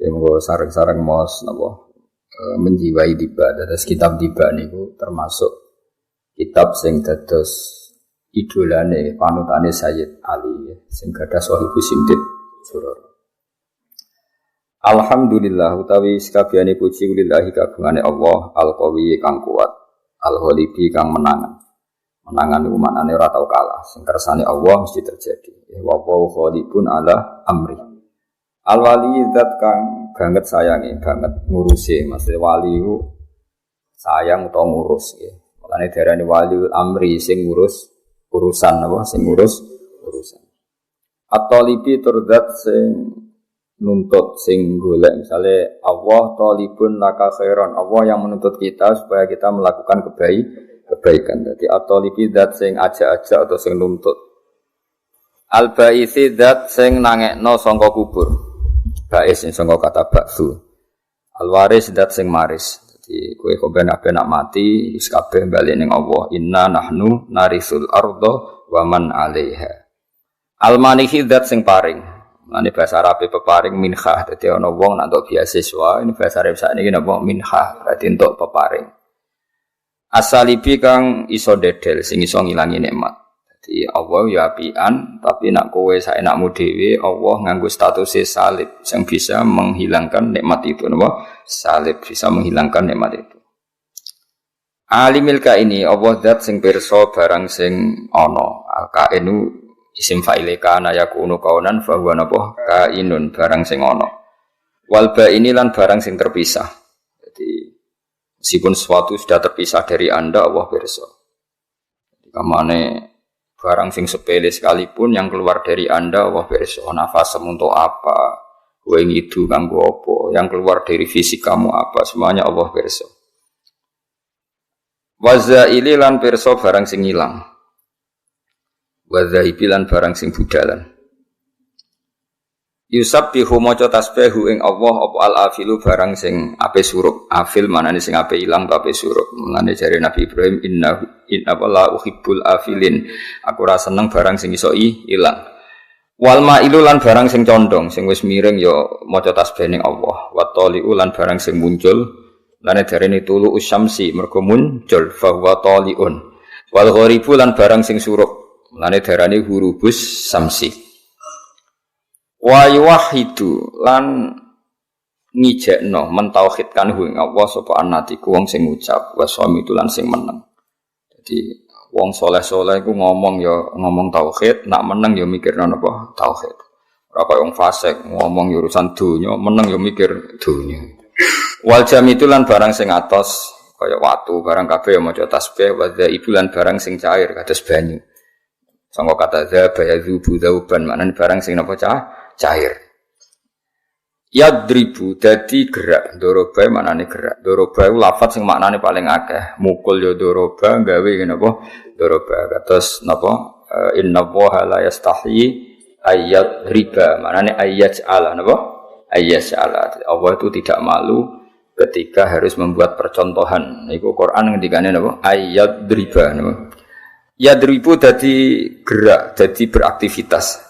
Yang sarang-sarang mos napa menjiwai tiba. Dados kitab tiba niku termasuk kitab sing dados idolane panutane Sayyid Ali sing gadah Shahihus Simdid surah. Alhamdulillah utawi sakabehane puji lillahi kagungane Allah al-qawi kang kuat al-ghalibi kang menangan. Menangan itu maknanya ora tau kalah. Sing kersane Allah mesti terjadi. Wa ghalibun ala amri. Al-wali zat kang banget sayangi, banget ngurusi. Maksudnya wali itu sayang utawa ngurus ya. Makane diarani waliul amri sing ngurus urusan apa? Sing ngurus urusan. At-talibi turzat sing nuntut sing golek misale Allah talibun laka khairan. Allah yang menuntut kita supaya kita melakukan kebaikan. Jadi at-talibi zat sing ajak-ajak atau sing nuntut. Al-baisi zat sing nangekno sangka kubur. Bais sing sangka kata ba'su. Al-waris zat sing maris. Jadi kowe kok ben nak mati wis kabeh bali ning Allah. Inna nahnu narisul arda wa man 'alaiha. Al-manihi zat sing paring. Ini bahasa Arab peparing minhah. Dadi ana wong nak entuk beasiswa, ini bahasa Arab sakniki napa minhah, berarti entuk peparing. Asalibi kang iso dedel sing iso ngilangi nikmat. Jadi Allah ya apian, tapi nak kowe saenakmu dhewe Allah nganggo status salib yang bisa menghilangkan nikmat itu napa? Salib bisa menghilangkan nikmat itu. Alimil kaini Allah zat sing pirsa barang sing ana. Al-kainu isim fa'ile kana yakunu kaunan fa huwa napa? Kainun barang sing ana. Wal baini lan barang sing terpisah. Jadi meskipun sesuatu sudah terpisah dari Anda, Allah pirsa. Kamane barang sing sepele sekalipun yang keluar dari Anda, Allah pirsa. Nafasmu untuk apa? Kowe ngidu kanggo apa? Yang keluar dari fisik kamu apa? Semuanya Allah pirsa. Wazaili lan pirsa barang sing ilang. Wazaibi lan barang sing budalan. Yusabbihu maca tasbihu ing Allah apa al-afilu barang sing ape surup. Afil manane sing ape ilang ape surup. Mulane jare Nabi Ibrahim inna la uhibbul afilin. Aku ora seneng barang sing iso ilang. Wal ma'ilu lan barang sing condong sing wis miring ya maca tasbih ning Allah. Wa tali'u lan barang sing muncul. Lane darene tulu usyamsi mergo muncul fa wa tali'un. Wal gharibu lan barang sing surup. Lane darane hurubus samsi. Wa yuwahhidu lan ngijekno mentauhidkan ing Allah sapa anatiku wong sing ngucap wa suami lan sing meneng. Jadi wong saleh-saleh iku ngomong ya ngomong tauhid, nak meneng ya mikirno napa tauhid. Ora kaya wong fasik ngomong ya urusan donya, meneng ya mikir donya. Wal jamitu lan barang sing atos kaya watu, barang kabeh ya maca tasbih wa dzaibu lan barang sing cair kados banyu. Sangka kata dzaba yadzubu dzauban maknane barang sing napa cair. Yadribu dadi gerak, doroba maknane gerak. Doroba iku lafaz sing maknane paling akeh. Mukul ya doroba, gawe napa? Doroba. Kados napa? Inna Allaha la yastahi ayyad riba. Maknane ayyaj'ala napa? Ayyaj'ala. Allah itu tidak malu ketika harus membuat percontohan. Iku Quran ngendikane napa? Ayyad riba napa? Yadribu dadi gerak, dadi beraktivitas.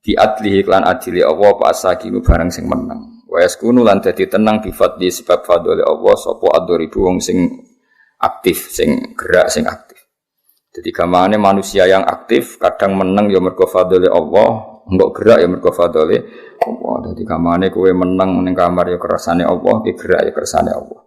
Di adlihi lan adili Allah pasakinu barang sing menang. Wa yaskunu lan dadi tenang bi fadli sebab fadli Allah sapa adribu wong sing aktif, sing gerak, sing aktif. Jadi gamane manusia yang aktif kadang menang ya mergo fadli Allah, mbok gerak ya mergo fadli Allah. Jadi gamane kowe menang ning kamar ya kersane Allah, ki gerak ya kersane Allah.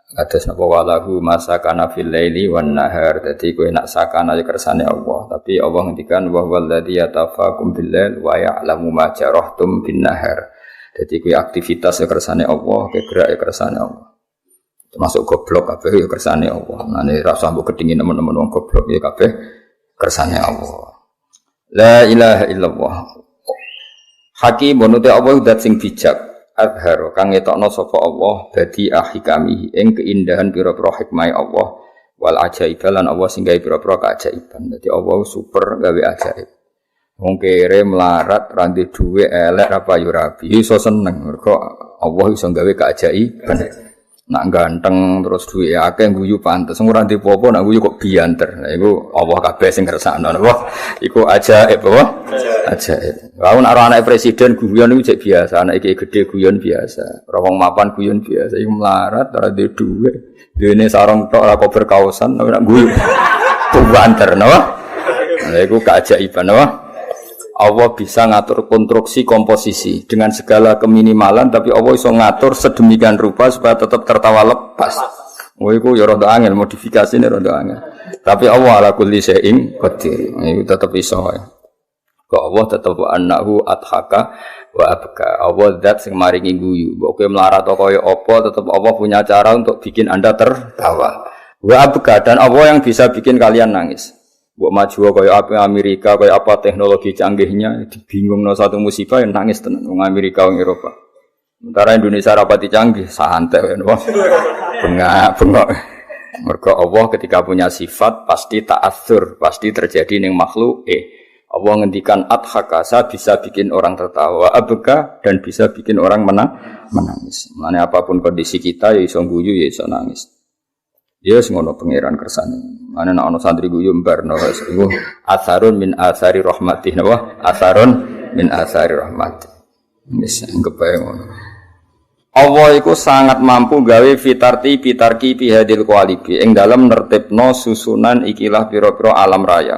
Atas napa walahu masakana fil laili wan nahar. Dadi kowe nak sakana ya kersane Allah, tapi Allah ngendikan wa walladzi yatafakum bil lail wa ya'lamu ma jarahtum bin nahar. Dadi kowe aktivitas ya kersane Allah, kowe gerak ya kersane Allah. Termasuk goblok kabeh ya kersane Allah. Nane ra usah mbok kedingin teman-teman wong goblok ya kabeh kersane Allah. La ilaha illallah. Hakimun uti Allah zat sing bijak. Adharo kang ngetokno sapa Allah badi ahikami ing keindahan pira-pira hikmah Allah wal ajaib lan Allah sing gawe pira-pira keajaiban. Dadi Allah super gawe ajaib. Wong kere melarat ra ndek dhuwit elek apa yo rabi iso seneng mergo Allah iso gawe keajaiban. Nak ganteng terus duwe akeh guyu pantes. Ora ndek apa nak guyu kok bianter. Lah iku Allah kabeh sing ngersakno napa? Iku ajaib apa? Ajaib. Lah nek anake presiden guyon iku cek biasa, anak iki gedhe guyon biasa. Ora wong mapan guyon biasa. Iku melarat ora ndek dhuwit. Dene sarung tok ora kober kaosan nak guyu. Bianter napa? Lah iku keajaiban napa? Allah bisa ngatur konstruksi komposisi dengan segala keminimalan, tapi Allah bisa ngatur sedemikian rupa supaya tetap tertawa lepas. Oh, itu ya rada angel, modifikasi ini rada angel. Tapi Allah ala kulli syai'in qadir. Itu tetap bisa. Kok Allah tetap annahu adhaka wa abka. Allah zat sing maringi guyu. Mbok kowe melarat kaya apa, tetap Allah punya cara untuk bikin Anda tertawa. Wa abka, dan Allah yang bisa bikin kalian nangis. Buat maju kaya apa Amerika, kaya apa teknologi canggihnya, dibingungno satu musibah yang nangis tenan wong Amerika wong Eropa. Sementara Indonesia rapati canggih, santai kan wah. Bengak. Mergo Allah ketika punya sifat pasti ta'atsur, pasti terjadi ning makhluk. Allah ngendikan adhakasa bisa bikin orang tertawa, abka dan bisa bikin orang menangis. Mane apapun kondisi kita ya iso guyu ya iso nangis. Ya ngono pangeran kersane. Ana ana santri guyu mbarno wis iku asarun min asari rahmatih napa? Asarun min asari rahmatih. Wis kepae ngono. Allah iku sangat mampu gawe fitarti pihadil qalibi ing dalem nertibno susunan ikilah pira-pira alam raya.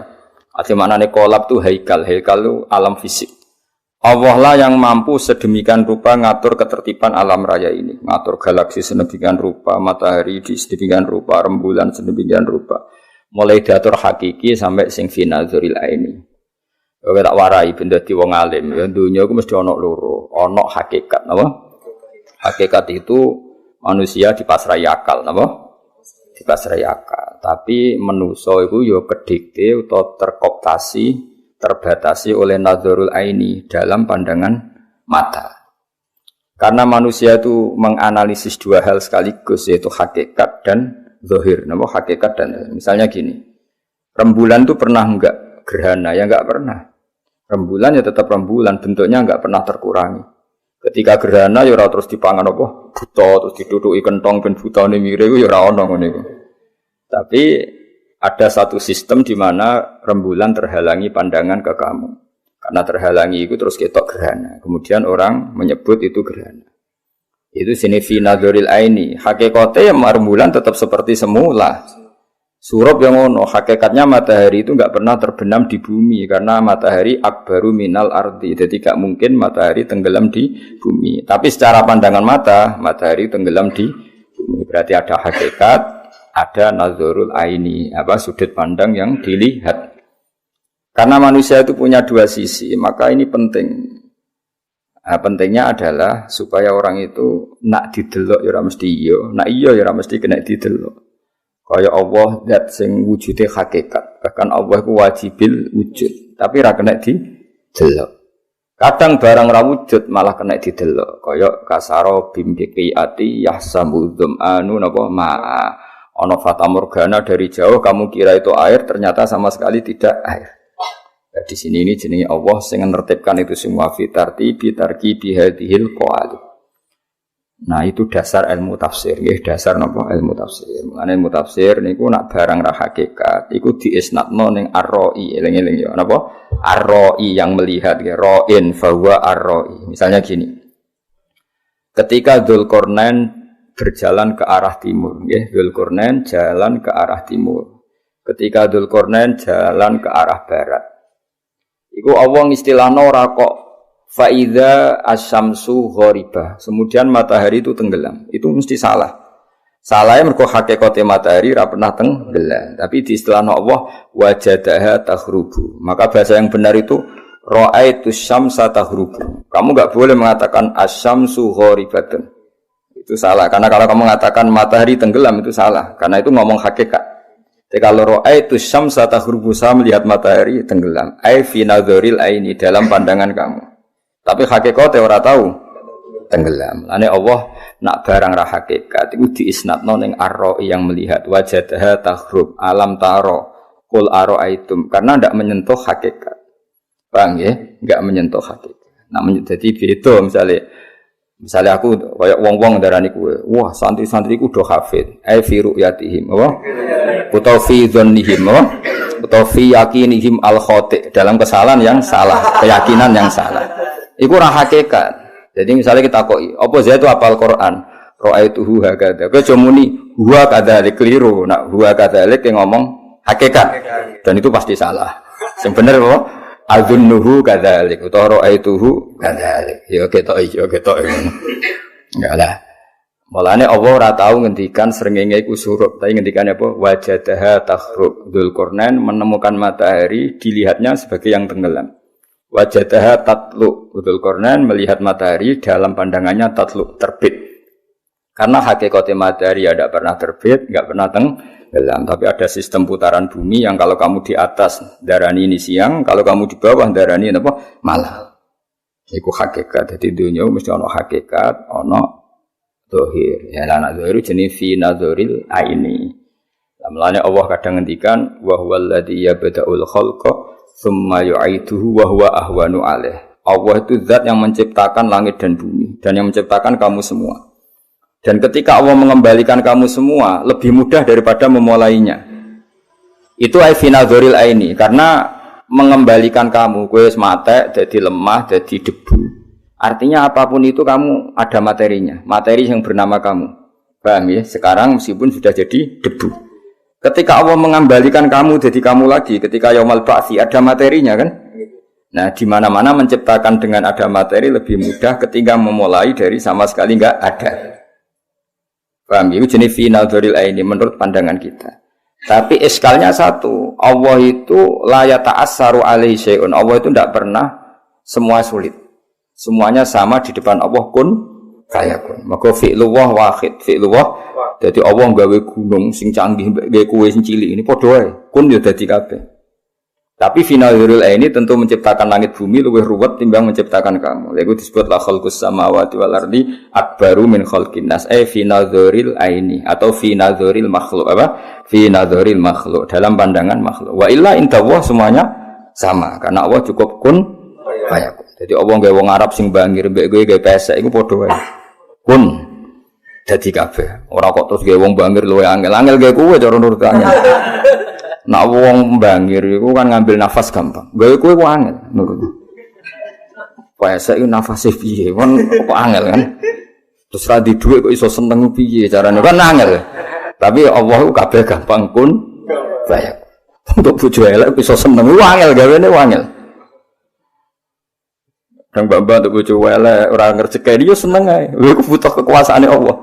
Ate manane kolab tu haikal tu alam fisik. Allah lah yang mampu sedemikian rupa ngatur ketertiban alam raya ini, ngatur galaksi sedemikian rupa, matahari di sedemikian rupa, rembulan sedemikian rupa, mulai diatur hakiki sampai sing finazuril aini. Oke tak warai benda di wong alim, ya dunia itu mesti ono loro, ono hakikat, apa? Hakikat itu manusia dipasrai akal, apa? Dipasrai akal. Tapi manusia itu yo kedikte atau terkooptasi, terbatasi oleh nazarul aini dalam pandangan mata. Karena manusia itu menganalisis dua hal sekaligus, yaitu hakikat dan zahir. Nama hakikat dan zahir. Misalnya gini, rembulan itu pernah enggak gerhana? Ya enggak pernah. Rembulan ya tetap rembulan, bentuknya enggak pernah terkurangi. Ketika gerhana ya ora terus dipangan apa? Buta terus diduduki kentong ben butane mire iku ya ora ono ngene iku. Tapi ada satu sistem di mana rembulan terhalangi pandangan ke kamu. Karena terhalangi itu terus ketok gerhana. Kemudian orang menyebut itu gerhana. Itu sini fi nadhuril aini. Hakikatnya rembulan tetap seperti semula. Surup yang ono, hakikatnya matahari itu enggak pernah terbenam di bumi karena matahari akbaru minal ardi. Jadi enggak mungkin matahari tenggelam di bumi. Tapi secara pandangan mata, matahari tenggelam di bumi. Berarti ada hakikat, ada nazarul aini, sudut pandang yang dilihat. Karena manusia itu punya dua sisi, maka ini penting. Pentingnya adalah supaya orang itu nak didelok ya ora mesti iya, nak iya ya ora mesti kena didelok. Kaya Allah zat sing wujude hakikat. Bahkan Allah itu wajibil wujud, tapi ora kena didelok. Kadang barang ra wujud malah kena didelok. Kaya kasaro bimbiki ati yahsamu dzamanu napa ma'a. Ana fata morgana dari jauh kamu kira itu air, ternyata sama sekali tidak air. Nah, di sini ini jenenge Allah sing nertibkan itu semua fitarti bihadhil qawl. Nah, itu dasar ilmu tafsir, nggih, dasar napa ilmu tafsir. Mengenai ilmu tafsir niku nak barang ra hakikat, iku diisnatno ning ar-ra'i, eling-eling ya, napa? Ar-ra'i yang melihat, nggih, ra'in fa huwa ar-ra'i. Misalnya gini. Ketika Dzulqarnain berjalan ke arah timur, nggih, Dzulqarnain jalan ke arah timur. Ketika Dzulqarnain jalan ke arah barat. Iku Allah istilahno ora kok faida asyamsu ghoribah. Kemudian matahari itu tenggelam. Itu mesti salah. Salahnya mergo hakikate matahari ora pernah tenggelam. Tapi di istilahno Allah wajadaha taghrubu. Maka bahasa yang benar itu ra'aitus syamsa taghrubu. Kamu enggak boleh mengatakan asyamsu ghoribatun. Itu salah. Karena kalau kamu mengatakan matahari tenggelam itu salah. Karena itu ngomong hakikat. Jadi kalau ra'aitus syamsa taghrubu, saya melihat matahari tenggelam. Ai fi nadhuril aini, dalam pandangan kamu. Tapi hakikate ora tahu tenggelam. Lane Allah nak barang ra hakikat iku diisnatno ning ar-ra'i yang melihat wajadaha taghrub alam taro qul ara'aitum, karena ndak menyentuh hakikat. Paham ya? Enggak menyentuh hakikat. Nah, jadi beda misalnya Misalnya aku kayak wong-wong darani kuwe, wah santri-santriku do hafid, fi ru'yatihim, apa? Utawa fi dzannihim, apa? Utawa fi yakinihim al-khati' dalam kesalahan yang salah, keyakinan yang salah. Iku ora hakikat. Jadi misalnya kita koi, apa saya itu hafal Quran, ra'aituhu hakadha. Kowe aja muni huwa kadzalik keliru. Nak huwa kadzalik yang ngomong hakikat. Dan itu pasti salah. Sing bener apa? Azunnuhu kadzalik utawa ra'aituhu kadzalik. Ya ketok. Enggak lah. Mulane Allah ora tau ngendikan srengenge iku surup, tapi ngendikane apa? Wajadaha takhrub. Dzulqarnain menemukan matahari dilihatnya sebagai yang tenggelam. Wajadaha tatlu. Dzulqarnain melihat matahari dalam pandangannya tatlu, terbit. Karena hakikatnya matahari ya tidak pernah terbit, enggak pernah tenggelam, tapi ada sistem putaran bumi yang kalau kamu di atas darani ini siang, kalau kamu di bawah darani apa? Malam. Iku hakikat. Jadi dunia mesti ono hakikat, ono zahir. Ya anak zahir jenis fi nazaril aini. Lamane Allah kadang ngendikan wa huwal ladzi yabda'ul khalqa tsumma yu'iduhu wa huwa ahwanu alaih. Allah itu zat yang menciptakan langit dan bumi dan yang menciptakan kamu semua. Dan ketika Allah mengembalikan kamu semua lebih mudah daripada memulainya. Itu ai fi nazaril aini karena mengembalikan kamu kowe wis mate dadi lemah, dadi debu. Artinya apapun itu kamu ada materinya, materi yang bernama kamu. Paham ya? Sekarang meskipun sudah jadi debu. Ketika Allah mengembalikan kamu jadi kamu lagi, ketika yaumul ba'tsi ada materinya kan? Nah, di mana-mana menciptakan dengan ada materi lebih mudah ketika memulai dari sama sekali enggak ada. Paham ya? Itu jenis fi nadharil aini menurut pandangan kita. Tapi iskalnya satu, Allah itu la yata'assaru alaihi syai'un. Allah itu tidak pernah semua sulit. Semuanya sama di depan Allah kun fayakun. Maka fi'lullah wahid, fi'lullah. Jadi Allah gawe gunung sing canggih gawe kowe sing cilik ini padha wae. Kun ya dadi kabeh. Tapi finalul ini tentu menciptakan langit bumi lebih ruwet timbang menciptakan kamu. Lha iku disebut la khalqus samawati wal ardi akbaru min khalqin nas. Finalul aini atau finalul makhluk apa? Finalul makhluk dalam pandangan makhluk. Wa illa indallah semuanya sama karena Allah cukup kun fayakun. Jadi Allah gawe wong Arab sing bangir mbek kowe gawe pesek iku padha wae. Kun dadi kabeh. Ora kok terus gawe wong bangir luwe angel-angel gawe kowe cara nurut angel. Nek wong bangir iku kan ngambil nafas gampang. Gawe kowe ku angel nurut. Pesek iku nafase piye? Kon kok angel kan. Terus ra di dhuwit kok iso seneng piye carane kan angel. Tapi Allah ku kabeh gampang kun bayak. Untuk bojo elek iso seneng ku angel gawene angel. Dan mbak-mbak untuk bojo elek ora ngerjekeni yo seneng ae. Lha iku butuh kekuasaane Allah.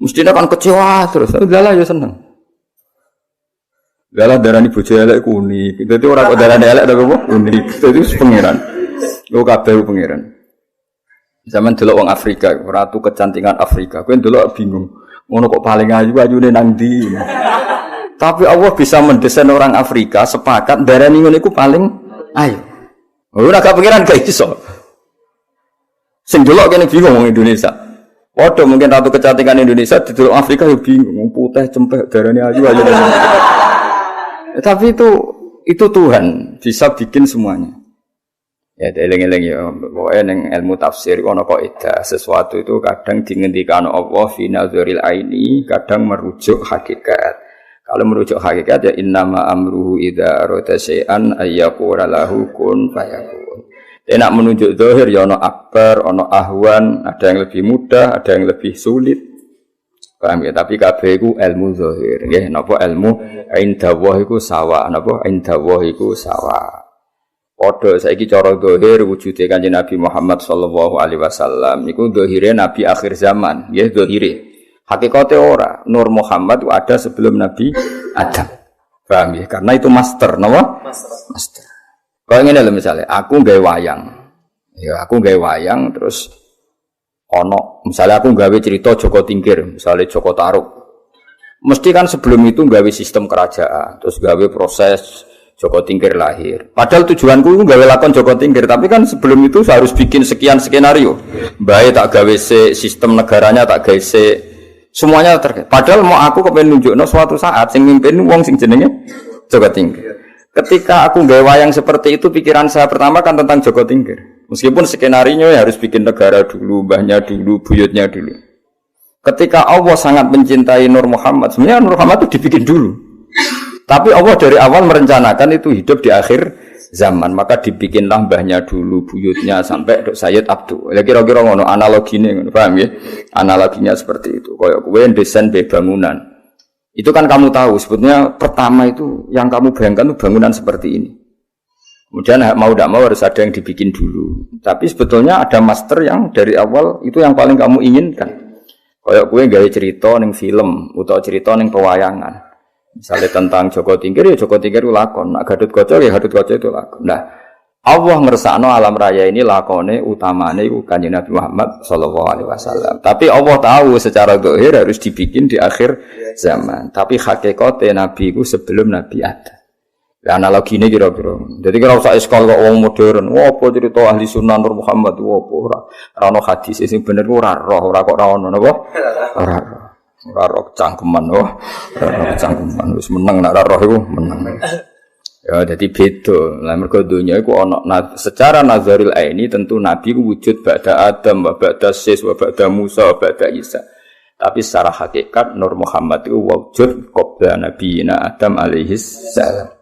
Mestinya kan kecewa terus. Udah yo seneng. Lah darani bojo elek ku unik. Dadi ora kok darani elek tapi apa? Unik. Dadi pangeran. Lho kabeh pangeran. Zaman delok wong Afrika, ratu kecantikan Afrika. Kowe ndelok bingung. Ngono kok paling ayu-ayune nang ndi? Tapi Allah bisa mendesain orang Afrika sepakat darani ngono iku paling ayu. Ora gak pikiran gak iso. Sing delok kene bingung wong Indonesia. Waduh mungkin ratu kecantikan Indonesia didelok Afrika yo bingung, putih cempek darane ayu-ayu. Tapi itu Tuhan bisa bikin semuanya. Ya eling-eling ya, pokoke ning ilmu tafsir ana kaidah sesuatu itu kadang dingendikan Allah fi nazaril aini, kadang merujuk hakikat. Kalau merujuk hakikat ya innama amruhu idza arada syai'an ayyaqula lahu kun fayakun. Nek menunjuk zahir ya ana akbar, ana ahwan, ada yang lebih mudah, ada yang lebih sulit. Paham ya? Tapi kabeh iku ilmu zahir. Nggih, napa ilmu indallah iku sawa, napa indallah iku sawa. Padha saiki cara zahir wujude Kanjeng Nabi Muhammad sallallahu alaihi wasallam niku zahire nabi akhir zaman, nggih zahire. Hakikate ora, Nur Muhammad itu ada sebelum Nabi Adam. Paham ya? Karena itu master, napa? Master. Kalau ngene lho misale, aku gawe wayang. Ya, aku gawe wayang terus ono, misalnya aku gawe cerita Joko Tingkir, misalnya Joko Taruk. Mesti kan sebelum itu gawe sistem kerajaan, terus gawe proses Joko Tingkir lahir. Padahal tujuanku itu gawe lakon Joko Tingkir, tapi kan sebelum itu saya harus bikin sekian skenario. Baik tak gawe sistem negaranya, tak gawe semuanya terkait. Padahal mau aku kepengen nunjukno suatu saat sing mimpin wong sing jenenge Joko Tingkir. Ketika aku gawe wayang seperti itu, pikiran saya pertama kan tentang Joko Tingkir. Meskipun skenario harus bikin negara dulu, mbahnya dulu, buyutnya dulu. Ketika Allah sangat mencintai Nur Muhammad, sebenarnya Nur Muhammad itu dibikin dulu. Tapi Allah dari awal merencanakan itu hidup di akhir zaman, maka dibikinlah mbahnya dulu, buyutnya sampai Dok Sayyid Abdul. Ya kira-kira ngono analoginya, paham ya? Analoginya seperti itu. Kayak kowe desain bangunan. Itu kan kamu tahu sebetulnya pertama itu yang kamu bayangkan itu bangunan seperti ini. Kemudian mau tidak mau harus ada yang dibikin dulu. Tapi sebetulnya ada master yang dari awal itu yang paling kamu inginkan. Kayak kowe gawe cerita ning film utawa cerita ning pewayangan. Misalnya tentang Joko Tingkir ya Joko Tingkir itu lakon. Nak Gadut Kaca ya Gadut Kaca itu lakon. Nah, Allah ngersakno alam raya ini lakone utamane iku Kanjeng Nabi Muhammad sallallahu alaihi wasallam. Tapi Allah tahu secara zahir harus dibikin di akhir zaman. Tapi hakikate Nabi iku sebelum Nabi ada. Lah analogine kira-kira. Jadi kira usah sekolah kok wong modern. Apa cerita ahli sunnah Nur Muhammad apa ora ono hadis sing bener ora roh, ora kok ora ono napa? Ora roh cangkeman ora cangkeman wis meneng nek ora roh iku meneng. Ya, jadi beda. Lah mergo dunya iku ana secara nazaril aini tentu nabi ku wujud ba'da Adam, wa ba'da Sis, wa ba'da Musa, wa ba'da Isa. Tapi secara hakikat Nur Muhammad itu wujud qabla nabiyina Adam alaihi salam.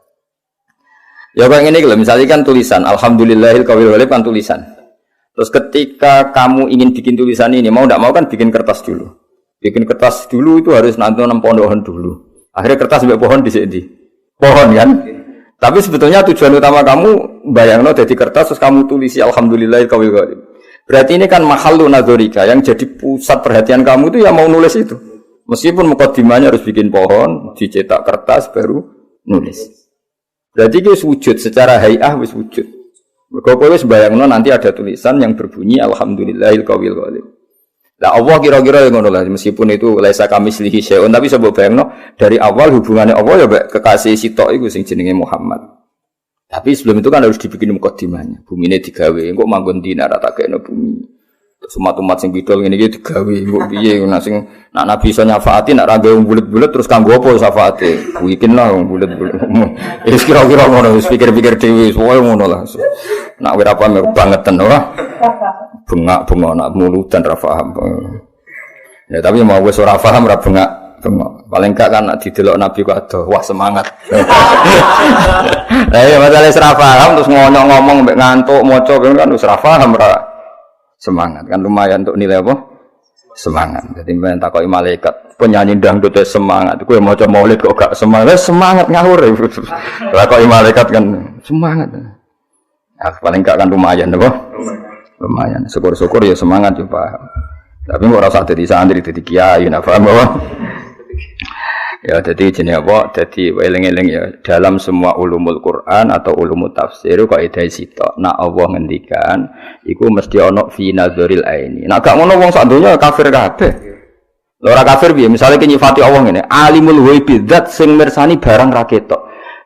Ya kayak ngene lho, misalnya kan tulisan alhamdulillahil qawil walib kan tulisan. Terus ketika kamu ingin bikin tulisan ini mau ndak mau kan bikin kertas dulu. Bikin kertas dulu itu harus nanti nang pondokan dulu. Akhirnya kertas mbek pohon disedi. Pohon kan? Tapi sebetulnya tujuan utama kamu bayangno jadi kertas terus kamu tulisi alhamdulillahil qawil walib. Berarti ini kan mahallu nadzurika yang jadi pusat perhatian kamu itu ya mau nulis itu. Meskipun mukadimahnya harus bikin pohon, dicetak kertas baru nulis. Berarti itu wujud secara hay'ah wis wujud. Mergo kowe wis bayangno nanti ada tulisan yang berbunyi alhamdulillahil qawil walib. Lah Allah kira-kira yang ngono lah meskipun itu laisa kamitslihi syai'un tapi coba bayangno dari awal hubungannya Allah ya mbek kekasih sitok iku sing jenenge Muhammad. Tapi sebelum itu kan harus dibikin mukadimahnya. Bumine digawe, engko manggon dinar tak kene bumi. Terus umat-umat sing bidol ngene iki digawe, engko piye nek sing nak nabi iso nyafaati nek ra gawe bulet-bulet terus kanggo apa syafaate? Kuwikin lah bulet-bulet. Wis kira-kira ngono, wis pikir-pikir dhewe, wis wae ngono lah. Nak ora paham bangetan ora. Bengak-bengok nak muludan ra paham. Ya tapi mau wis ora paham ra bengak. Paling enggak kan nak didelok Nabi kok adoh, wah semangat. Lah ya masalah ora paham terus ngomong mbek ngantuk maca kan wis ora paham ra. Semangat kan lumayan untuk nilai apa? Semangat. Jadi men takoki malaikat, penyanyi dangdut semangat. Kowe maca maulid kok gak semangat? Semangat ngawur. Takoki malaikat kan semangat. Nah, paling enggak kan lumayan apa? Lumayan. Syukur-syukur ya semangat yo paham. Tapi ora usah dadi santri dadi kiai nak paham apa? Ya jadi jenis apa? Jadi eling-eling ya dalam semua ulumul Quran atau ulumul tafsir kaidah sitok. Nak Allah ngendikan iku mesti ana fi nazaril aini. Nak gak ngono wong sak donya kafir kabeh. Lha ora kafir piye? Misale ki nyifati Allah ngene, alimul ghaibi zat sing mirsani barang ra ketok.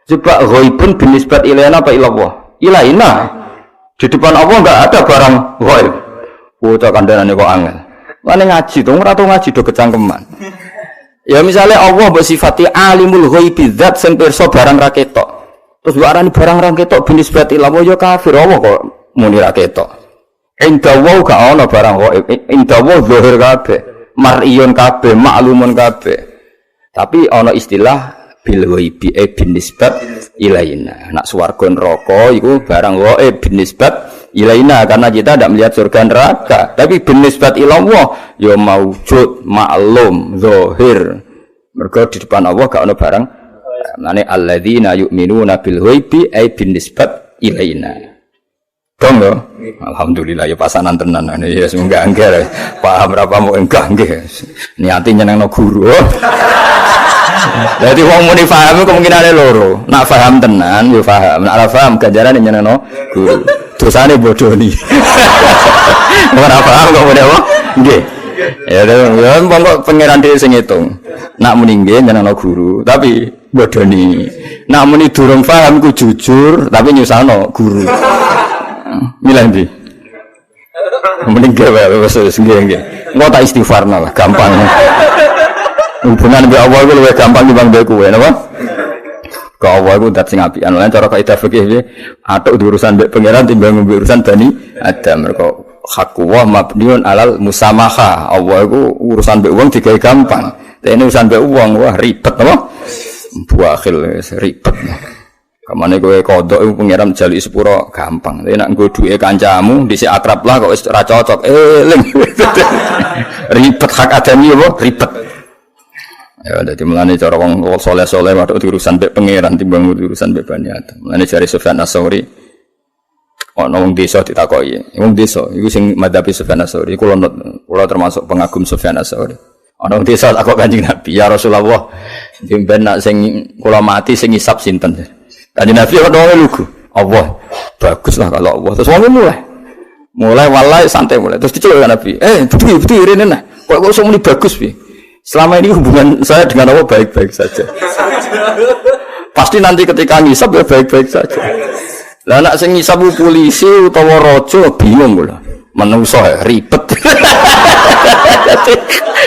Coba ghaibun binisbat ilaina apa ilallah? Ilaina. Di depan Allah enggak ada barang ghaib. Bocah kandhane kok angel. Mane ngaji to, ora tau ngaji do kecangkeman. Ya misalnya Allah bersifati alimul ghaibi zat sing pirsa barang ra ketok. Terus arani barang ra ketok binisbat ilallah ya kafir Allah kok muni ra ketok. Inda wa gak ana barang ghaib. Inda wa zahir kabeh, mar'iyun kabeh, ma'lumun kabeh. Tapi ana istilah bil ghaibi binisbat ilaina. Nak swarga neraka iku barang ghaib binisbat ilaina karena kita tidak melihat surga neraka. Tapi binisbat ilallah ya maujud, maklum, zahir. Mergo di depan Allah gak ana barang. Mane alladzina yu'minuna bil ghaibi binisbat ilaina. Dong yo. Alhamdulillah ya pasanan tenan. Ya semoga angger. Paham ra apa mau enggak nggih. Niati nyenengno guru. Jadi wong muni paham kemungkinane loro. Nak paham tenan yo paham. Nak ora paham ganjarane nyenengno guru. Dosane bodoni. Ora paham kok muni apa? Nggih. Ya pokok pangeran dhewe sing ngitung. Nak muni nggih nyenengno guru, tapi bodoni. Nak muni durung paham ku jujur, tapi nyusahno guru. Milih ndi? Mending gawe wis nggih. Engko tak istighfarna lah, gampang. Hubungan mbek Allah ku luwih gampang timbang mbek kowe, napa? Kau Allah iku dat sing apian. Lan cara kaidah fikih piye? Atuk urusan mbek pangeran timbang urusan Bani Adam. Mergo hakku wa mabniun alal musamaha. Allah iku urusan mbek wong digawe gampang. Dene urusan mbek wong wah ribet apa? Buakhil ribet. Kamane kowe kodok iku pangeran jali sepuro gampang. Nek nggo duwe kancamu dhisik akrab lah kok wis ora cocok. Eling. Ribet hak adami apa? Ribet. Ya dadi mulane cara wong saleh-saleh waduh urusan mbek pangeran timbang urusan mbek Bani Adam. Mulane jare Sufyan Ats-Tsauri ana wong desa ditakoki. Wong desa iku sing madhabi Sufyan Ats-Tsauri. Kula termasuk pengagum Sufyan Ats-Tsauri. Ana wong desa takok Kanjeng Nabi, "Ya Rasulullah, dimben nak sing kula mati sing ngisap sinten?" Kanjeng Nabi ono lugu. Allah. Baguslah kalau Allah. Terus wong mulai walai santai mulai. Terus diceluk Nabi. Betul rene nah. Kok iso muni bagus piye? Selama ini hubungan saya dengan Allah baik-baik saja. Pasti nanti ketika ngisap ya baik-baik saja. Lah nek sing ngisap polisi utawa raja bingung kula. Menungso ribet.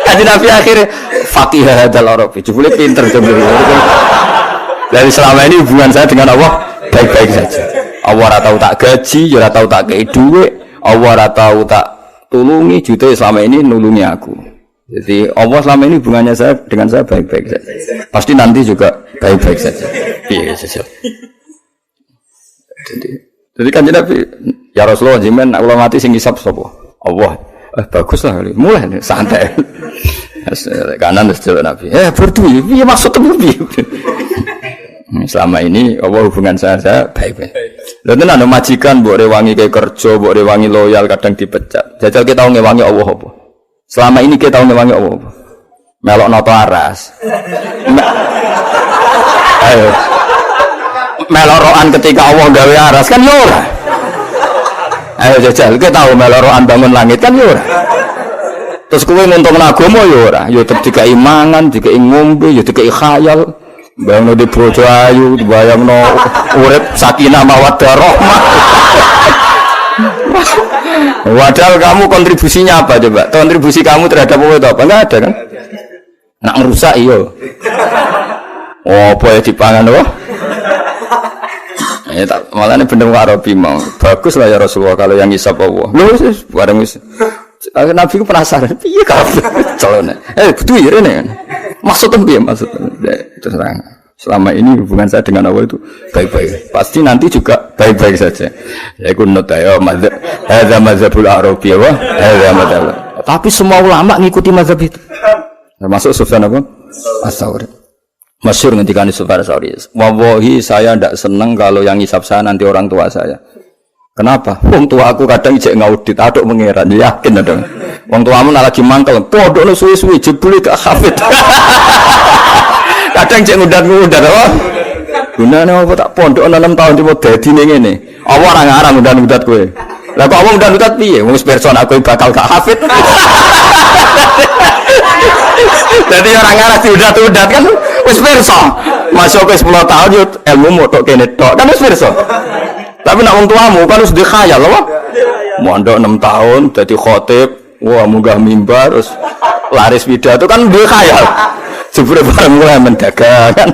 Kanjeng Nabi akhirnya faqih hadal Arabi. Jebule pinter jebule. Dari selama ini hubungan saya dengan Allah baik-baik saja. Allah ora tau tak gaji, ora tau tak kei dhuwit, Allah ora tau tak tulungi, justru selama ini nulungi aku. Jadi Allah selama ini hubungannya saya dengan saya baik-baik saja. Pasti nanti juga baik-baik saja. Iya saja. Jadi kan Nabi, ya Rasulullah jimen nak ulama mati sing ngisap sapa? Allah. Baguslah kali. Mulai santai. Kanan terus jalan Nabi. Berdua. Iya maksudnya piye? Selama ini Allah hubungan saya baik-baik. Lha tenan ana majikan mbok rewangi kayak kerja, mbok rewangi loyal kadang dipecat. Jajal kita ngewangi Allah apa? Selama ini kita ngewangi Allah apa? Melok noto aras. Ayo. Melok roan ketika Allah gawe aras kan yo ora. Ayo jajal kita tahu melok roan bangun langit kan yo ora. Terus kowe nuntun agama yo ora, yo tetep dikai mangan, dikai ngombe, yo dikai khayal. Bayangno di bojo ayu, bayangno urip sakinah mawaddah rahmah. Padahal kamu kontribusinya apa coba? Kontribusi kamu terhadap Allah itu apa? Enggak ada kan? Nak ngerusak iya. Oh, apa ya dipangan apa? Ya tak malane bener Arabi mau. Bagus lah ya Rasulullah kalau yang ngisap Allah. Lho wis bareng wis. Nabi ku penasaran, piye kabeh calone. Betul ya rene. Maksudnya piye maksudnya? Terus selama ini hubungan saya dengan Allah itu baik-baik. Pasti nanti juga baik-baik saja. Ya iku nut ya mazhab. Hadza mazhabul Arabi wa hadza mazhab. Tapi semua ulama ngikuti mazhab itu. Termasuk Sufyan apa? Ats-Tsauri. Masyhur ngendikane Sufyan Ats-Tsauri. Wallahi saya ndak seneng kalau yang ngisap saya nanti orang tua saya. Kenapa? Wong tua aku kadang ijek ngaudit, aduk mengeran, yakin ada. Wong tuamu nak lagi mangkel, pondokno suwi-suwi jebule gak hafid. Kadang ijek ngundang-ngundang apa? Gunane apa tak pondok 6 tahun cuma dadi ning ngene. Apa ora ngarang ngundang-ngundang kowe? Lah kok apa ngundang-ngundang piye? Wong wis person aku bakal gak hafid. Jadi orang ngarang diudat-udat kan wis person. Masuk ke 10 tahun yo ilmu motok kene tok. Kan wis person. Tapi nak wong tuamu kan harus dikhayal apa? Mondok 6 tahun jadi khotib, wah munggah mimbar terus laris pidato kan dikhayal. Jebule bareng mulai mendagang kan.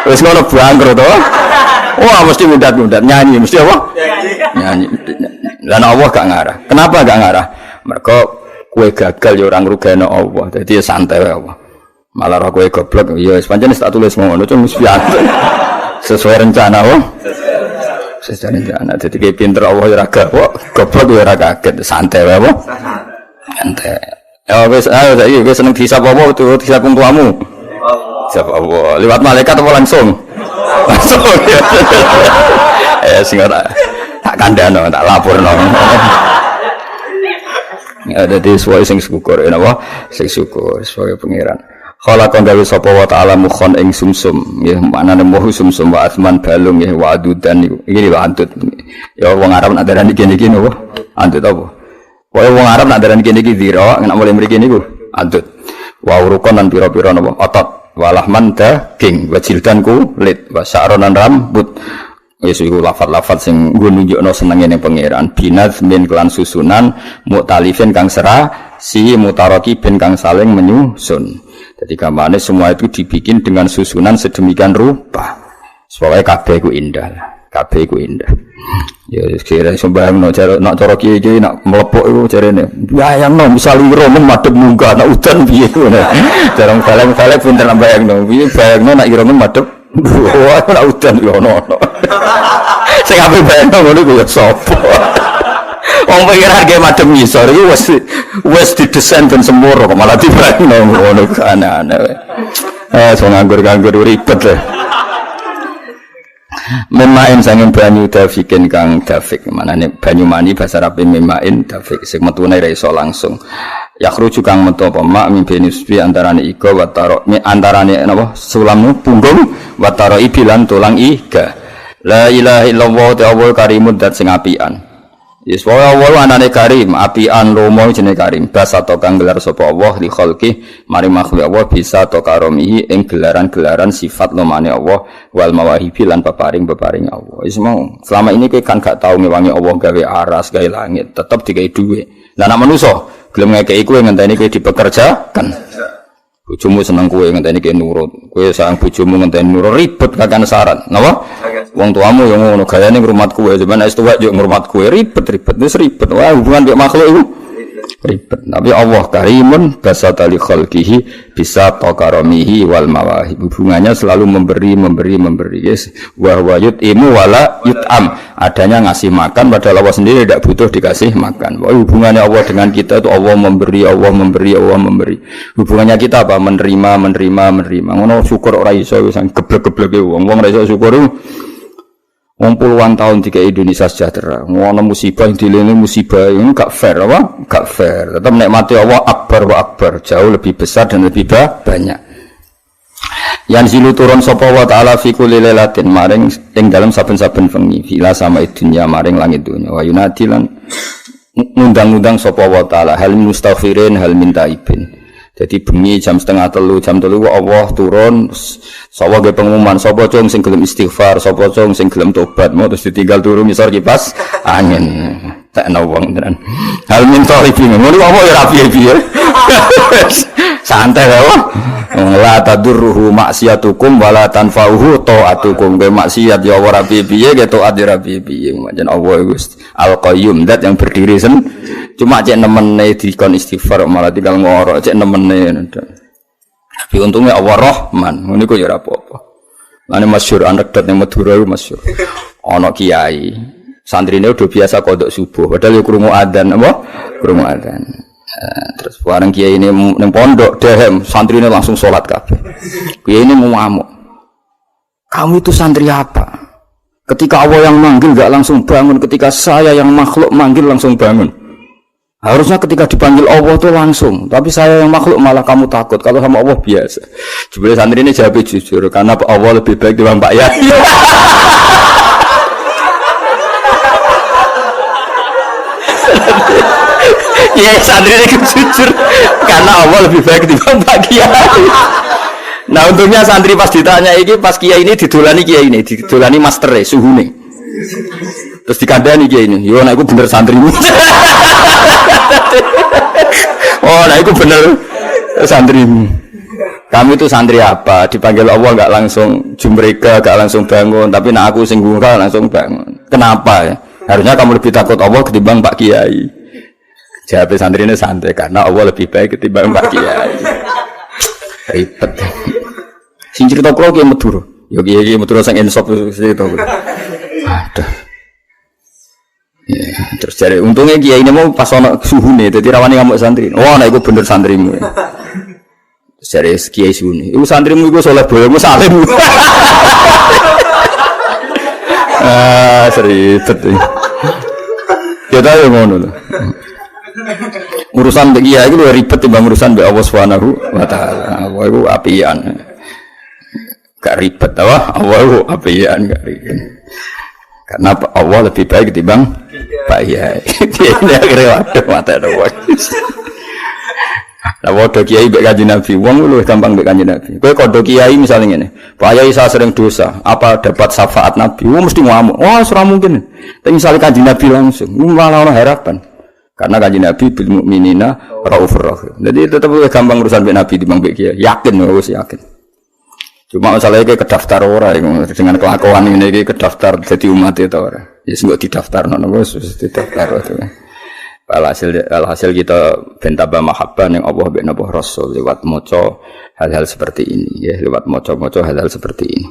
Wis ngono bangkrut to. Wah mesti mudat-mudat nyanyi mesti apa? Nyanyi. Lan Allah gak ngarah. Kenapa gak ngarah? Mergo kowe gagal ya ora ngrugekno Allah. Dadi santai wae apa. Malah kowe goblok ya wis pancen tak tulis ngono cuma wis biasa. Sesuai rencana oh. Sesuai rencana. Jadi kayak pinter Allah ya raga. Wah, goblok ya raga kaget. Santai wae apa? Santai. Ya wis ayo saiki wis seneng hisab apa tuh hisab wong tuamu. Hisab apa? Liwat malaikat apa langsung? Langsung. Sing ora tak kandhano, tak laporno. Ya dadi suwe sing syukur napa? Sing syukur sebagai pangeran. Khalaqan dawi sapa wa ta'ala mukhon ing sumsum nggih manane muhu sumsum wa asman balung nggih wa adudan niku iki lho antut ya wong Arab nak darani kene iki napa antut apa wae wong Arab nak darani kene iki zira nek mulai mriki niku antut wa urukon lan pira-pira napa otot walahman daging wa jildan kulit wa sa'ronan rambut wis iku lafal-lafal sing nggo nunjukno senenge ning pangeran binaz min kelan susunan mu'talifin kang serah si mutaraki bin kang saling menyusun. Jadi gambarnya semua itu dibikin dengan susunan sedemikian rupa. Supaya kabeh ku indah lah. Kabeh ku indah. Ya kira sembarang nak cara kiai nak melepok iku jarene. Bayangno misal iro madhep munggah nak udan piye ngono. Jarang balik pinter nak bayangno. Piye bayangno nak iro madhep wah nak udan yo ono. Sing ape bayangno ngono ku ya sapa. Wong pengen ge madhep ngisor iki wis didesain ben sempurna kok malah dibayangno ngono aneh-aneh. So nganggur-nganggur ribet lah. Memain sanging banyu dafikin kang dafik manane banyu mani bahasa Arab memain dafik sing metune ra iso langsung yakhruju kang metu apa mak mimbenisbi antarane iga wataro antarane napa sulam punggung wataro ibilan tulang iga la ilaha illallah ta'ala karimun dat sing apian yes wa anane karim apian lomo jenenge karim basa to kang gelar sapa Allah li khalqi mari makhluk Allah bisa to karomihi ing gelaran-gelaran sifat lomane Allah wal mawahibi lan peparing Allah wis mau selama ini kowe kan gak tau ngewangi Allah gawe aras gawe langit tetep digawe dhuwit lah nek manusa gelem ngekeki kowe ngenteni kowe dipekerjakan bojomu seneng kowe ngenteni kowe nurut kowe sayang bojomu ngenteni nurut ribet kakan syarat napa wong tuamu yo ngono gayane ngrumat kowe sampeyan wis tuwek yo ngrumat kowe ribet wis ribet wah hubungan mek makhluk iku ribet tapi Allah karimun basata li khalqihi bisa taqaramihi wal mawahib hubungannya selalu memberi yes wa yut'imu wala yut'am adanya ngasih makan padahal Allah sendiri tidak butuh dikasih makan wah hubungannya Allah dengan kita itu Allah memberi hubungannya kita apa menerima ngono syukur ora iso wis geblek-gebleke wong ora iso syukur wong puluhan tahun tiga Indonesia sejahtera ngono musibah dilene musibah ini gak fair apa gak fair tetap nikmati Allah akbar jauh lebih besar dan lebih banyak yang zilu turun sapa wa ta'ala fi kulli lailatin maring ing dalam saben-saben wengi fila sama dunya maring langit dunya wa yunadilan ngundang-undang sapa wa ta'ala hal mustaghfirin hal min taibin. Jadi bengi jam 2:30 Allah turun sapa ge pengumuman sapa cung sing gelem istighfar sapa cung sing gelem tobat mau terus ditinggal turu misor kipas angin tak ana wong tenan hal minta iki ngono apa ya rapi-rapi santai wae la tadurruhu maksiatukum wala tanfa'uhu ta'atukum ge maksiat ya ora piye-piye ge taat ya piye-piye pancen Allah Gusti Al-Qayyum zat yang berdiri cuma cek nemene dikon istighfar malah tinggal ngorok cek nemene tapi untungnya Allah Rahman ngene kok ya ora apa-apa lan masyhur anekdot ning Madura iku masyhur ana kiai santrine udah biasa kodok subuh padahal ya krungu adzan apa krungu adzan terus bareng kiai ini ning pondok dehem santrine langsung salat kabeh kiai ini mau ngamuk kamu itu santri apa ketika Allah yang manggil enggak langsung bangun ketika saya yang makhluk manggil langsung bangun harusnya ketika dipanggil Allah itu langsung tapi saya yang makhluk malah kamu takut kalau sama Allah biasa jebule santri ini jawab jujur karena Allah lebih baik dibanding Pak Yai ya santri ini jujur karena Allah lebih baik dibanding Pak Kiai nah untungnya santri pas ditanya ini pas Kiai ini didolani master suhu nih terus dikandani Kiai ini yo nah itu bener santrimu oh nah itu bener santrimu kamu itu santri apa dipanggil Allah enggak langsung jumreka enggak langsung bangun tapi nak aku sing gungkal langsung bangun kenapa ya harusnya kamu lebih takut Allah ketimbang Pak Kiai jawab santri ini santai karena Allah lebih baik ketimbang Pak Kiai ribet sing cerita kula Kiai Madura yo Kiai Madura sing insop cerita aduh ya, terus cari untungnya Kiai ini mau pas ono suhune dadi rawani ngamuk santri. Oh, nek iku bener santrimu. Terus cari Kiai suhune. Iku santrimu iku saleh boyomu salim. Seribet. Ya ta yo ngono lho. Urusan mbek Kiai iku luwih ribet timbang urusan mbek Allah Subhanahu wa taala. Allah iku apian. Gak ribet apa? Allah iku apian gak ribet. Karena Allah lebih baik ketimbang Pak Yai. Ini akhirnya waduh mata ada wajib. Nah waduh Kiai mbek Kanjeng Nabi, wong lu gampang mbek Kanjeng Nabi. Kowe kodho Kiai misalnya ngene, Pak Yai saya sering dosa, apa dapat syafaat Nabi? Mesti ngamuk. Wah, ora mungkin. Tapi misalnya Kanjeng Nabi langsung, malah ora harapan. Karena kanjeng Nabi bil mukminina raufur rahim. Jadi tetap gampang urusan mbek Nabi timbang mbek kiai. Yakin wis yakin. Cuma masalahnya kayak kedaftar orang dengan kelakuan ini kayak kedaftar jadi umat itu orang. Ya nggak didaftar nono wis didaftar itu. Alhasil kita bentaba mahabbah yang Allah bin Nabi Rasul lewat moco hal-hal seperti ini ya lewat moco hal-hal seperti ini.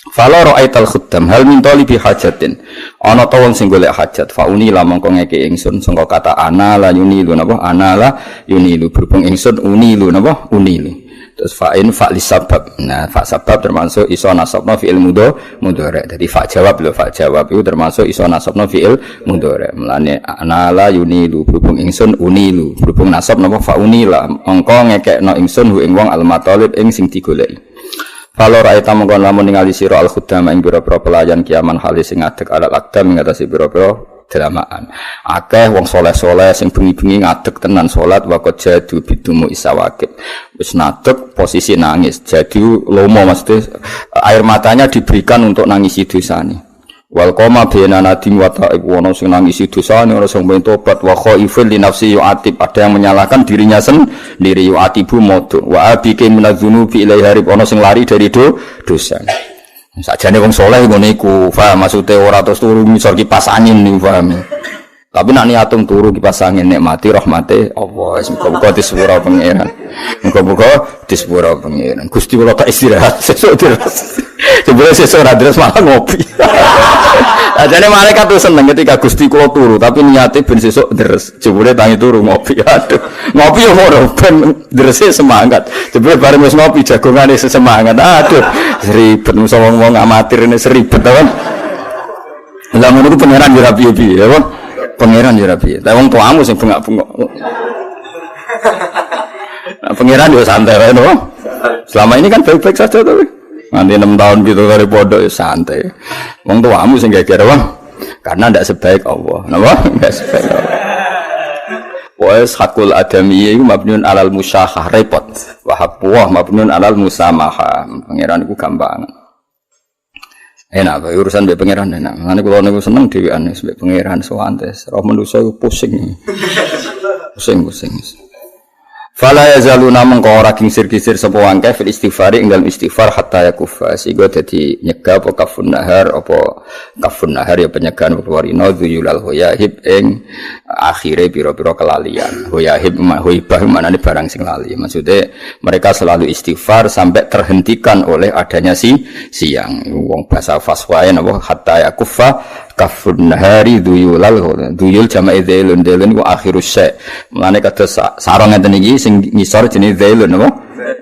Fala ra'aital khuddam hal min talibi hajatin ana ta wong sing golek hajat fauni la mongko ngeke ingsun sangka kata ana la yunilu napa ana la yunilu berhubung ingsun unilu napa unilu terus fa'in fa li sabab nah fa sabab termasuk iso nasabna fi'il mudhari dadi fa jawab itu termasuk iso nasabna fi'il mudhari melane ana la yunilu berhubung ingsun unilu berhubung nasab napa fa unila mongko ngekekno ingsun hu ing wong al matalib ing sing digoleki. Kalau rakyat mengkon lamun ningali sira al khuddama ing pira-pira pelayan kiaman halis sing ngadeg alat akdam ngatasi pira-pira delamaan. Akeh wong saleh-saleh sing bengi-bengi ngadeg tenan salat waqt jadu bidumu isawakib. Wis ngadeg posisi nangis. Jadi lomo mesti air matanya diberikan untuk nangisi dosane. Wal qoma bina nadim wa ta'ib wono sing nangisi dosane ora sing pengen tobat wa khaifil li nafsi yu'atib ada yang menyalahkan dirinya sendiri yu'atibu modu wa abike minadzunubi ilai harib ono sing lari dari dosa. Sakjane wong saleh ngono iku, paham maksude ora terus turu ngisor kipas angin niku paham. Tapi nek niatum turu kipas angin nikmati rahmate Allah muga-muga disepuro pangeran. Muga-muga disepuro pangeran. Gusti kula tak istirahat sesuk deres. Sebelum sesuk ora deres malah ngopi. Ajane malaikat tuh seneng ketika Gusti kula turu tapi niate ben sesuk deres. Jebule tangi turu ngopi. Aduh, ngopi yo ora ben derese semangat. Jebule bareng wis ngopi jagongane sesemangat. Aduh, ribet muso wong-wong amatir ini seribet kan. Lah ngono ku pangeran yo rapi-rapi ya, Bang. Pangeran ya rapi, tapi wong tuamu sing bengak-bengok. Nah, pangeran yo santai wae no. Selama ini kan baik-baik saja tapi nanti 6 tahun gitu dari pondok ya santai. Wong tuamu sing geger wong karena ndak sebaik Allah. Napa? Ndak sebaik Allah. Wais hakul adami iku mabniun alal musyahah repot. Wa haqqu mabniun alal musamaha. Pangeran iku gampang. Enak bae urusan mbek pangeran enak. Ngene kula niku seneng dhewean mbek pangeran sowantes. Roh manusa iku pusing. Pusing. Fala yazaluna mengko ora gingsir-gisir sapa wangke fil istighfar ing dalem istighfar hatta yakufa sehingga dadi nyegah apa kafun nahar ya penyegahan warina dzuyulal hoyahib ing akhire pira-pira kelalian. Hoyahib hoibah manane barang sing lali. Maksudnya mereka selalu istighfar sampai terhentikan oleh adanya siang. Wong bahasa faswae napa hatta yakufa kafun nahari duyul jama'i dhailun ku akhirus syai. Mulane kados sarong ngeten iki sing ngisor jenenge dhailun apa?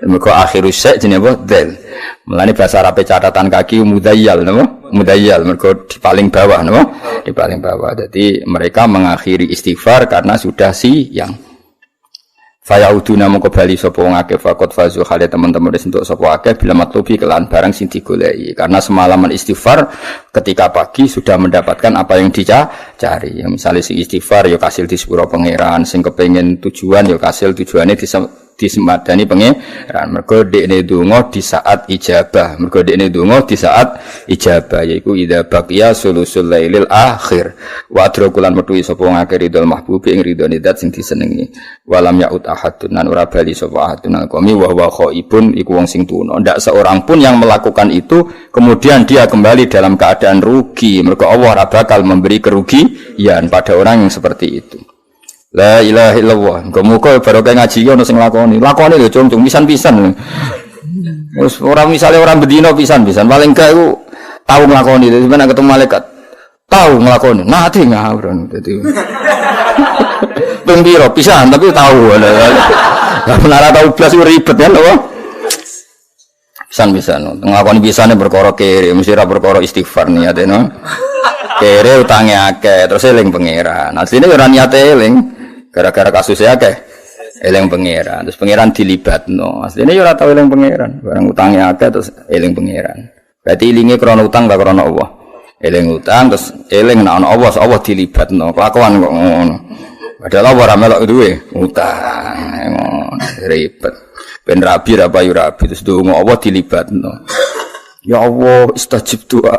Mergo akhirus syai jenenge apa? Dhail. Mulane bahasa Arab catatan kaki mudayyal napa? Mudayyal mergo di paling bawah napa? Di paling bawah. Jadi mereka mengakhiri istighfar karena sudah siang. Fayauduna mongko bali sapa wong akeh fakot fazu hale teman-teman wis entuk sapa akeh bila matlubi kelan barang sing digoleki karena semalaman istighfar ketika pagi sudah mendapatkan apa yang dicari ya misalnya sing istighfar ya kasil di sepuro pangeran sing kepengin tujuan ya kasil tujuane disemadani pangeran mergo dekne donga di saat ijabah yaiku idza baqiya sulusul lailil akhir wa adrakulan metuhi sapa wong akeh ridul mahbubi ing ridone zat sing disenengi walam yaut ahadun nan ora bali sapa ahadun alqami wa huwa khaibun iku wong sing tuna ndak seorang pun yang melakukan itu kemudian dia kembali dalam keadaan rugi mergo Allah ora bakal memberi kerugian pada orang yang seperti itu. La ilaha illallah. Muga-muga barokah ngaji ono sing lakoni lho cung pisan-pisan. Wis ora misale ora bendina pisan-pisan paling gak iku tau nglakoni dadi nek ketemu malaikat tau nglakoni nate ngawur dadi pembiro pisan tapi tahu lah menara tahu blas ribet kan lho pisan-pisan nglakoni pisane perkara kere mesti ra perkara istighfar niate no kere utange akeh terus eling pangeran asline ora niate eling gara-gara kasusnya akeh eling pangeran terus pangeran dilibatno asline yo ora tau eling pangeran barang utange akeh terus eling pangeran berarti ilinge krana utang gak krana Allah eling utang terus eling nek ana Allah dilibatno kelakuan kok ngono padahal ora melok duwe utang ngono ribet ben rabi ra payu rabi terus donga Allah dilibatno ya Allah istajib doa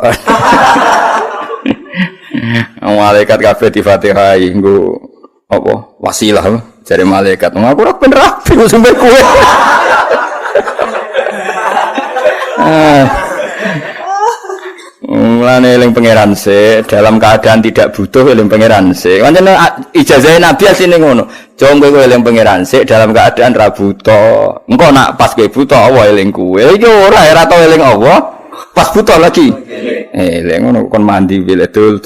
malaikat kabeh di Fatihah nggo apa wasilah jare malaikat. Aku ora ben rapi kok sampe kowe. Mulane eling pangeran se dalam keadaan tidak butuh eling pangeran se. Pancen ijazah Nabi asline ngono. Jong kowe eling pangeran se dalam keadaan ra butuh. Engko nak pas kowe butuh Allah eling kowe. Iki ora tau eling Allah pas butuh lagi. Eling ngono kon mandi biledul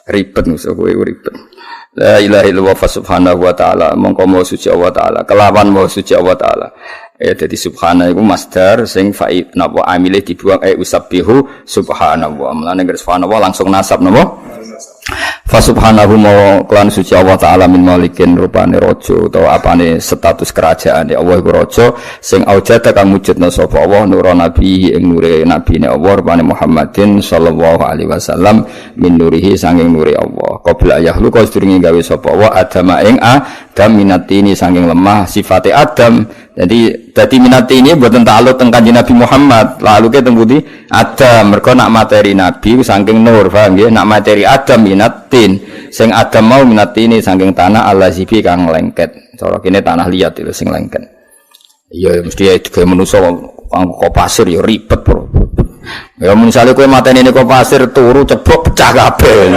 ribet musuh kowe ribet. La ilaha illallah subhanahu wa ta'ala mongko mau suci Allah taala kelawan mau suci Allah taala. Ya jadi subhana iku masdar sing fa'id napa amile dibuang usabbihu subhanallah. Mulane nek subhanallah langsung nasab napa? Fa subhanahu ma kelan suci Allah taala min malikin rupane raja utawa apane status kerajaan Allah iku raja sing aujada kang wujudna sapa Allah nur nabi ing nure nabine Allah rupane Muhammadin sallallahu alaihi wasallam min nurihi sanging nure Allah. Qabla yahlu ka sedurunge gawe sapa Allah Adam ing Adam minatini sanging lemah sifate Adam. Jadi minati ini buatan ta'aluk tentang kanjeng Nabi Muhammad. Lalu ke tembuti Adam. Mereka nak materi Nabi saking nur, paham ya? Nak materi Adam minatin. Sing Adam mau minati ini saking tanah Allah zibi kang lengket. Cara kini tanah liat itu sing lengket. Iya mesti ya itu kayak manusia kok pasir ya ribet bro. Ya misalnya kue materi ini kok pasir turu ceblok pecah kabel.